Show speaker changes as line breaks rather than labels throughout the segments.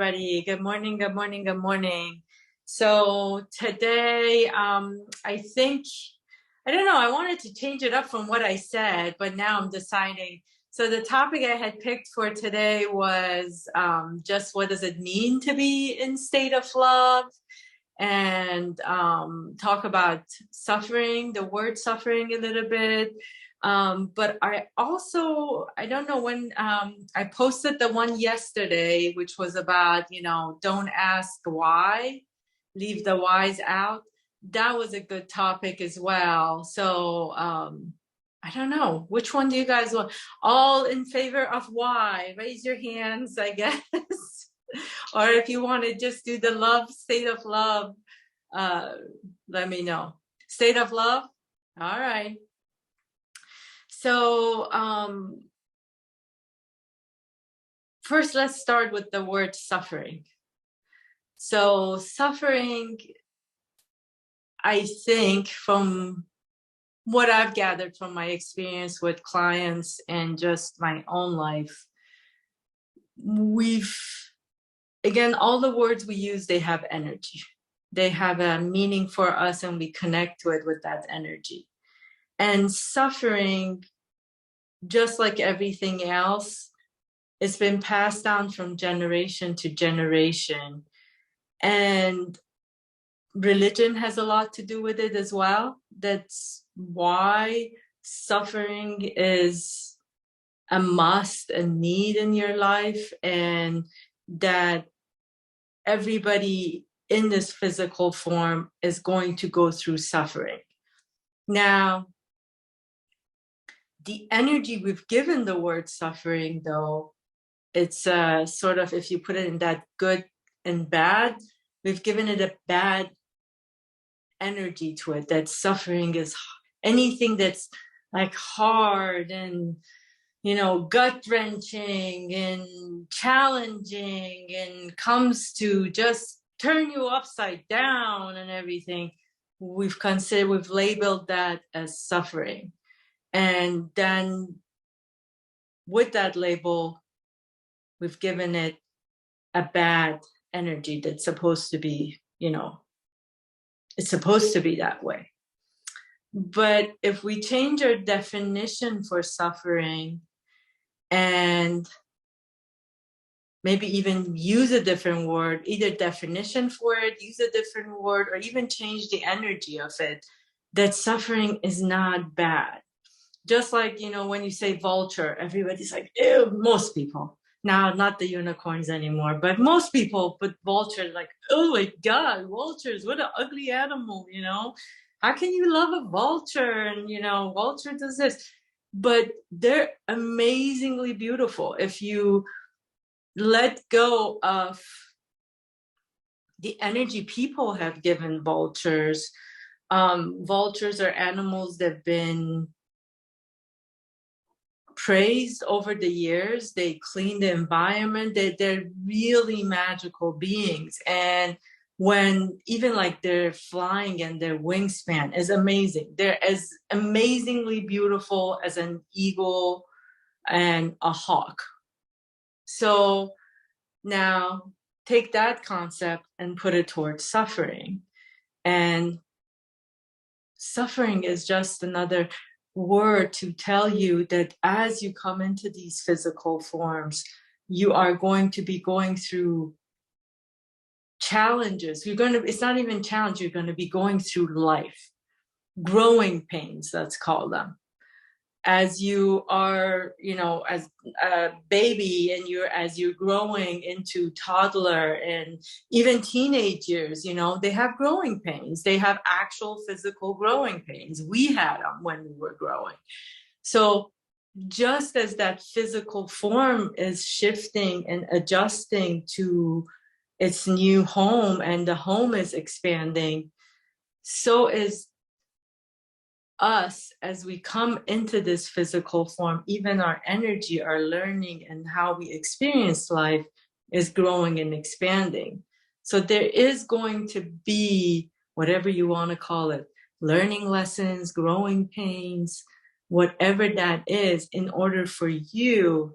everybody. Good morning, good morning, good morning. So today, I think, I don't know, I wanted to change it up from what I said, but now I'm deciding. So the topic I had picked for today was just what does it mean to be in state of love? And talk about suffering, the word suffering a little bit. But I don't know when I posted the one yesterday, which was about, don't ask why, leave the whys out. That was a good topic as well. So I don't know, which one do you guys want? All in favor of why? Raise your hands, I guess. Or if you want to just do the love, state of love, uh, let me know. State of love? All right. So first, let's start with the word suffering. So suffering, I think from what I've gathered from my experience with clients and just my own life, again, all the words we use, they have energy. They have a meaning for us and we connect to it with that energy. And suffering, just like everything else, it's been passed down from generation to generation. And religion has a lot to do with it as well. That's why suffering is a must, a need in your life, and that everybody in this physical form is going to go through suffering. Now, the energy we've given the word suffering, though, it's sort of, if you put it in that good and bad, we've given it a bad energy to it, that suffering is anything that's like hard and, gut-wrenching and challenging and comes to just turn you upside down and everything. We've labeled that as suffering. And then with that label, we've given it a bad energy that's supposed to be, it's supposed to be that way. But if we change our definition for suffering and maybe even use a different word, either definition for it, use a different word, or even change the energy of it, that suffering is not bad. Just like, when you say vulture, everybody's like, ew, most people. Now, not the unicorns anymore, but most people put vultures like, oh my God, vultures, what an ugly animal, How can you love a vulture? And, vulture does this. But they're amazingly beautiful. If you let go of the energy people have given vultures, vultures are animals that have been praised over the years. They clean the environment. They're really magical beings. And when even like they're flying and their wingspan is amazing. They're as amazingly beautiful as an eagle and a hawk. So now take that concept and put it towards suffering. And suffering is just another word to tell you that as you come into these physical forms, you are going to be going through challenges. It's not even challenge, you're going to be going through life, growing pains, let's call them. As you are, as a baby and as you're growing into toddler and even teenage years, they have growing pains. They have actual physical growing pains. We had them when we were growing. So just as that physical form is shifting and adjusting to its new home and the home is expanding, so is us as we come into this physical form. Even our energy, our learning, and how we experience life is growing and expanding. So there is going to be, whatever you want to call it, learning lessons, growing pains, whatever that is, in order for you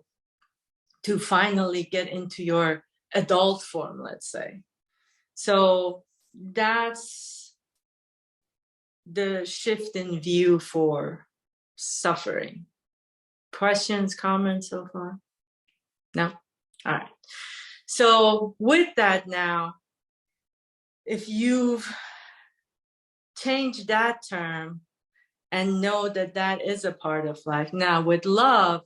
to finally get into your adult form, let's say. So that's the shift in view for suffering. Questions, comments so far? No? All right. So with that now, if you've changed that term and know that that is a part of life. Now with love,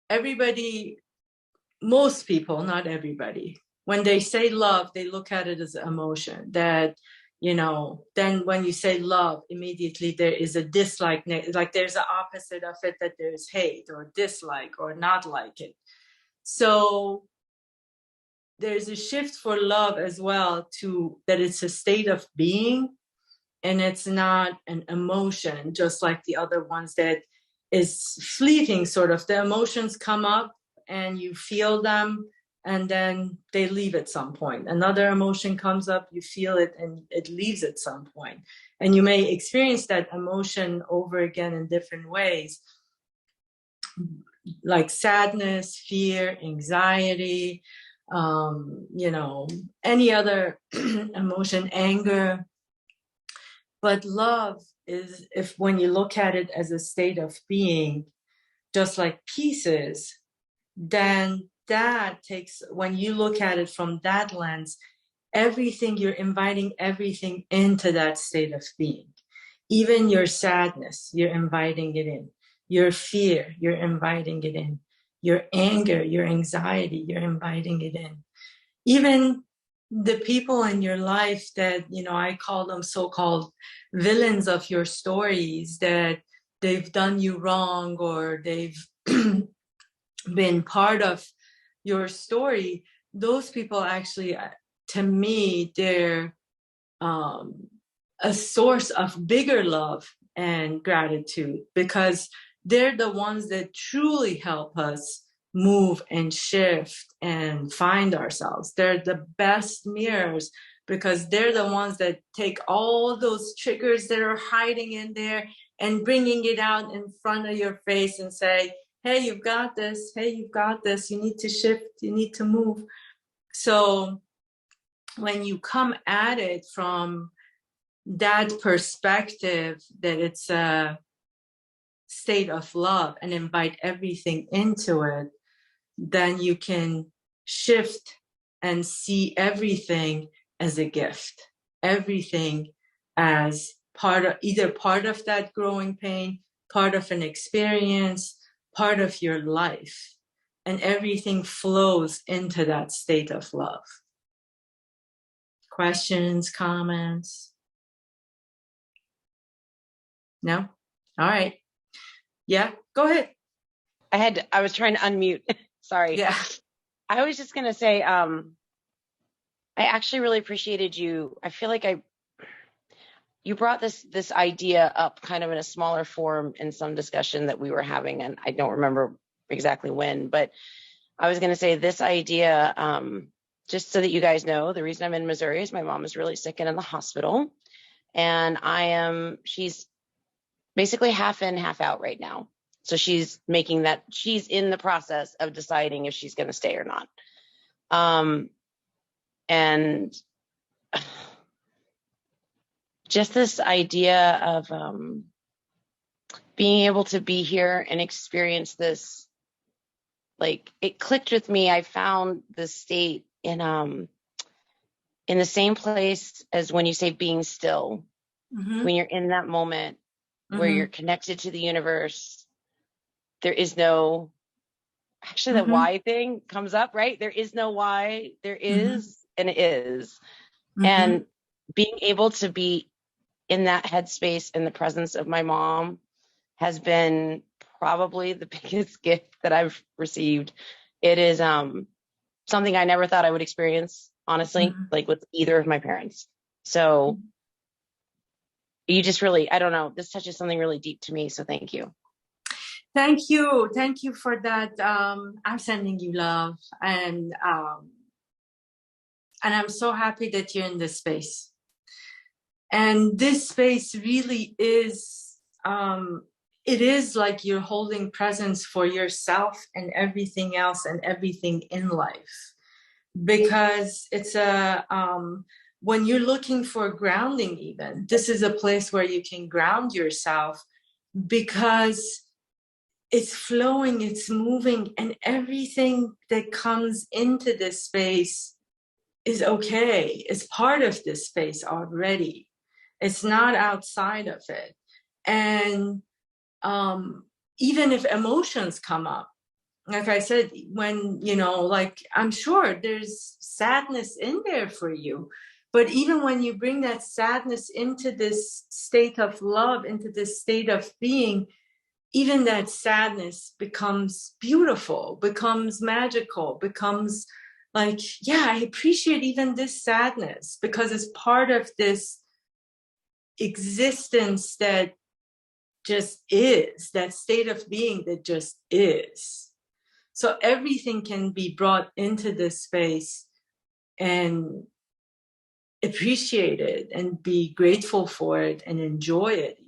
everybody, most people, not everybody, when they say love, they look at it as an emotion that, you know, then when you say love, immediately there is a dislike, like there's the opposite of it, that there's hate or dislike or not like it. So there's a shift for love as well, to that it's a state of being and it's not an emotion, just like the other ones that is fleeting sort of. The emotions come up and you feel them and then they leave at some point. Another emotion comes up, you feel it, and it leaves at some point. And you may experience that emotion over again in different ways, like sadness, fear, anxiety, you know, any other emotion, anger. But love is, if when you look at it as a state of being, just like pieces, then that takes, when you look at it from that lens, everything, you're inviting everything into that state of being. Even your sadness, you're inviting it in. Your fear, you're inviting it in. Your anger, your anxiety, you're inviting it in. Even the people in your life that, you know, I call them so-called villains of your stories, that they've done you wrong or they've been part of your story, those people actually, to me, they're a source of bigger love and gratitude, because they're the ones that truly help us move and shift and find ourselves. They're the best mirrors, because they're the ones that take all those triggers that are hiding in there and bringing it out in front of your face and say, hey, you've got this. Hey, you've got this. You need to shift. You need to move. So when you come at it from that perspective, that it's a state of love, and invite everything into it, then you can shift and see everything as a gift, everything as part of, either part of that growing pain, part of an experience, part of your life, and everything flows into that state of love. Questions, comments? No? All right. Yeah, go ahead.
I was trying to unmute. Sorry.
Yeah.
I was just going to say, I actually really appreciated you. I feel like you brought this idea up kind of in a smaller form in some discussion that we were having, and I don't remember exactly when, but I was going to say this idea, just so that you guys know, the reason I'm in Missouri is my mom is really sick and in the hospital, and she's basically half in, half out right now. So she's in the process of deciding if she's going to stay or not. And just this idea of being able to be here and experience this, like, it clicked with me. I found the state in the same place as when you say being still, when you're in that moment where you're connected to the universe. There is no, actually the why thing comes up, right? There is no why, there is, and it is. And being able to be in that headspace in the presence of my mom has been probably the biggest gift that I've received. It is something I never thought I would experience, honestly, like with either of my parents. So you just really, I don't know, this touches something really deep to me. So thank you.
Thank you. Thank you for that. I'm sending you love. And I'm so happy that you're in this space. And this space really is, it is like you're holding presence for yourself and everything else and everything in life. Because it's when you're looking for grounding, even, this is a place where you can ground yourself, because it's flowing, it's moving, and everything that comes into this space is okay. It's part of this space already. It's not outside of it. And even if emotions come up, like I said, when, like, I'm sure there's sadness in there for you. But even when you bring that sadness into this state of love, into this state of being, even that sadness becomes beautiful, becomes magical, becomes like, yeah, I appreciate even this sadness because it's part of this existence that just is, that state of being that just is. So everything can be brought into this space and appreciate it and be grateful for it and enjoy it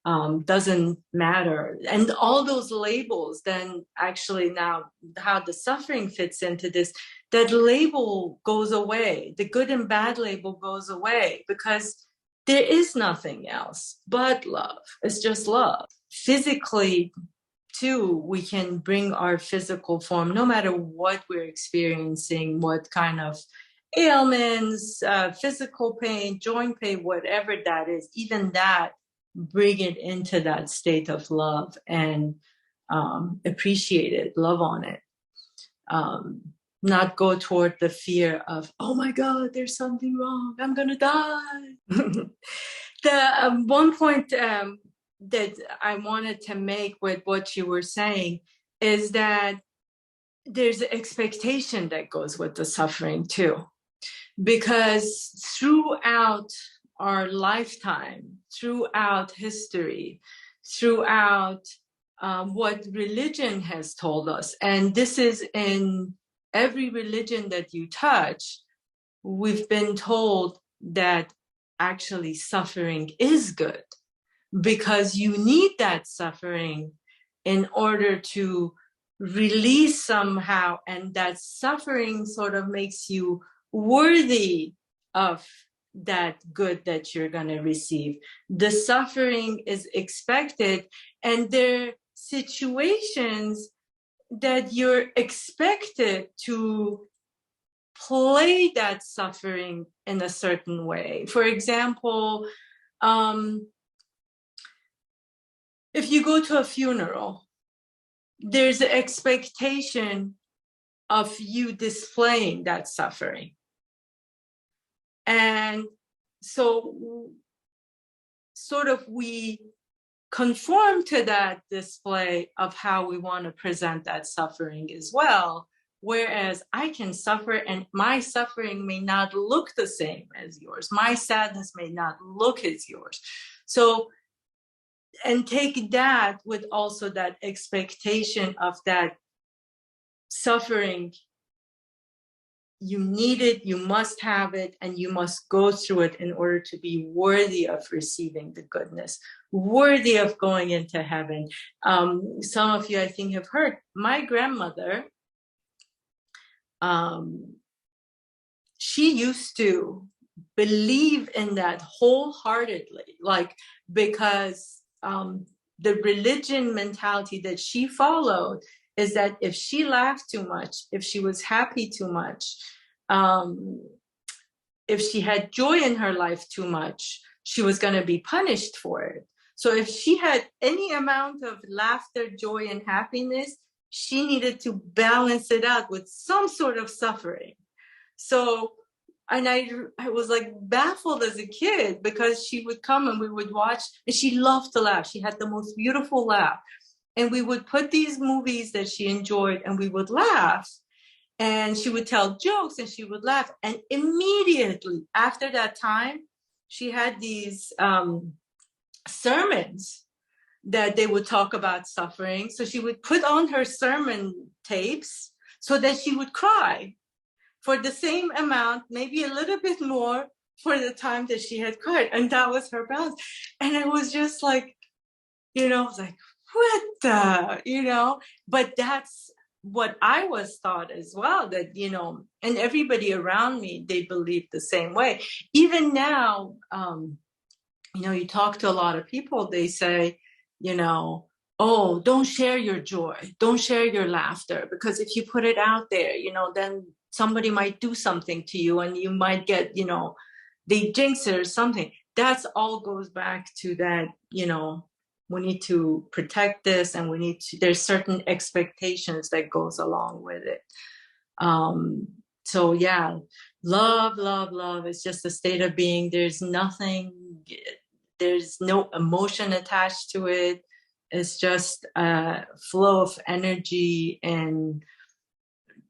even. Doesn't matter. And all those labels, then actually now how the suffering fits into this, that label goes away. The good and bad label goes away because there is nothing else but love. It's just love. Physically, too, we can bring our physical form, no matter what we're experiencing, what kind of ailments, physical pain, joint pain, whatever that is, even that, bring it into that state of love and appreciate it, love on it. Not go toward the fear of, oh my God, there's something wrong, I'm gonna die. The one point that I wanted to make with what you were saying is that there's expectation that goes with the suffering too, because throughout our lifetime, throughout history, throughout what religion has told us, and this is in every religion that you touch, we've been told that actually suffering is good, because you need that suffering in order to release somehow, and that suffering sort of makes you worthy of that good that you're going to receive. The suffering is expected, and there are situations that you're expected to play that suffering in a certain way. For example, if you go to a funeral, there's an expectation of you displaying that suffering. And so sort of we conform to that display of how we want to present that suffering as well. Whereas I can suffer and my suffering may not look the same as yours. My sadness may not look as yours. So, and take that with also that expectation of that suffering. You need it, you must have it, and you must go through it in order to be worthy of receiving the goodness, worthy of going into heaven. Some of you, I think, have heard my grandmother. She used to believe in that wholeheartedly, like, because the religion mentality that she followed is that if she laughed too much, if she was happy too much, if she had joy in her life too much, she was going to be punished for it. So if she had any amount of laughter, joy, and happiness, she needed to balance it out with some sort of suffering. So, and I was like baffled as a kid, because she would come and we would watch, and she loved to laugh. She had the most beautiful laugh. And we would put these movies that she enjoyed and we would laugh. And she would tell jokes and she would laugh. And immediately after that time, she had these sermons that they would talk about suffering. So she would put on her sermon tapes so that she would cry for the same amount, maybe a little bit more, for the time that she had cried. And that was her balance. And it was just like, It's like, what the, but that's what I was taught as well, that, and everybody around me, they believe the same way. Even now, you talk to a lot of people, they say, oh, don't share your joy, don't share your laughter, because if you put it out there, then somebody might do something to you and you might get, they jinx it or something. That's all goes back to that, we need to protect this, and there's certain expectations that goes along with it. So yeah, love is just a state of being. There's no emotion attached to it. It's just a flow of energy, and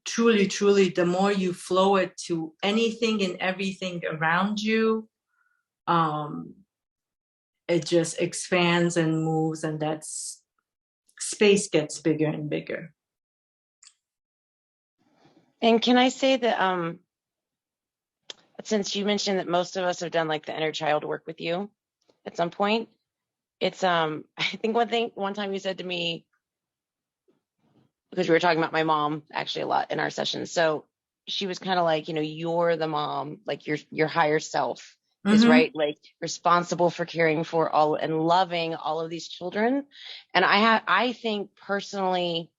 truly, the more you flow it to anything and everything around you, it just expands and moves, and that's space gets bigger and bigger.
And can I say that since you mentioned that most of us have done like the inner child work with you at some point, it's I think one time you said to me, because we were talking about my mom actually a lot in our sessions, so she was kind of like, you're the mom, like your higher self is right, like responsible for caring for all and loving all of these children. And I think personally,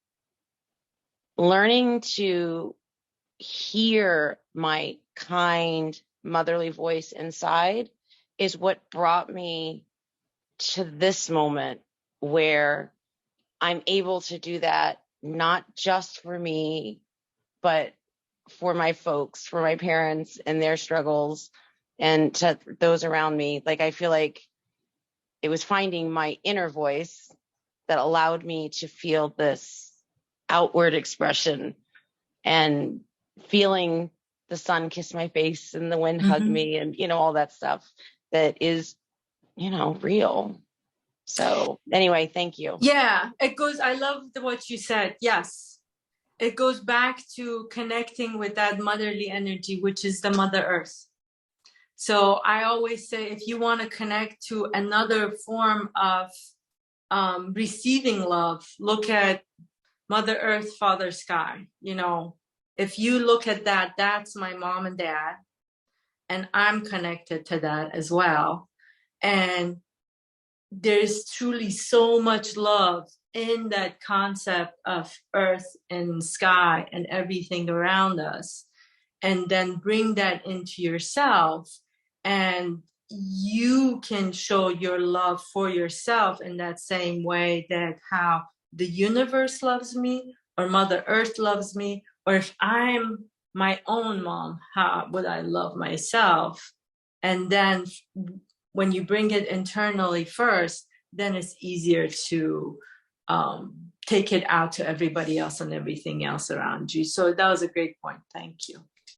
learning to hear my kind motherly voice inside is what brought me to this moment where I'm able to do that, not just for me, but for my folks, for my parents and their struggles, and to those around me. Like, I feel like it was finding my inner voice that allowed me to feel this outward expression, and feeling the sun kiss my face and the wind hug me, and all that stuff that is real. So anyway, thank you.
Yeah, I love what you said. Yes, it goes back to connecting with that motherly energy, which is the Mother Earth. So I always say, if you want to connect to another form of receiving love, look at Mother Earth, Father Sky. If you look at that, that's my mom and dad, and I'm connected to that as well. And there's truly so much love in that concept of earth and sky and everything around us. And then bring that into yourself, and you can show your love for yourself in that same way, that how the universe loves me, or Mother Earth loves me, or if I'm my own mom, how would I love myself? And then when you bring it internally first, then it's easier to take it out to everybody else and everything else around you. So that was a great point. Thank you.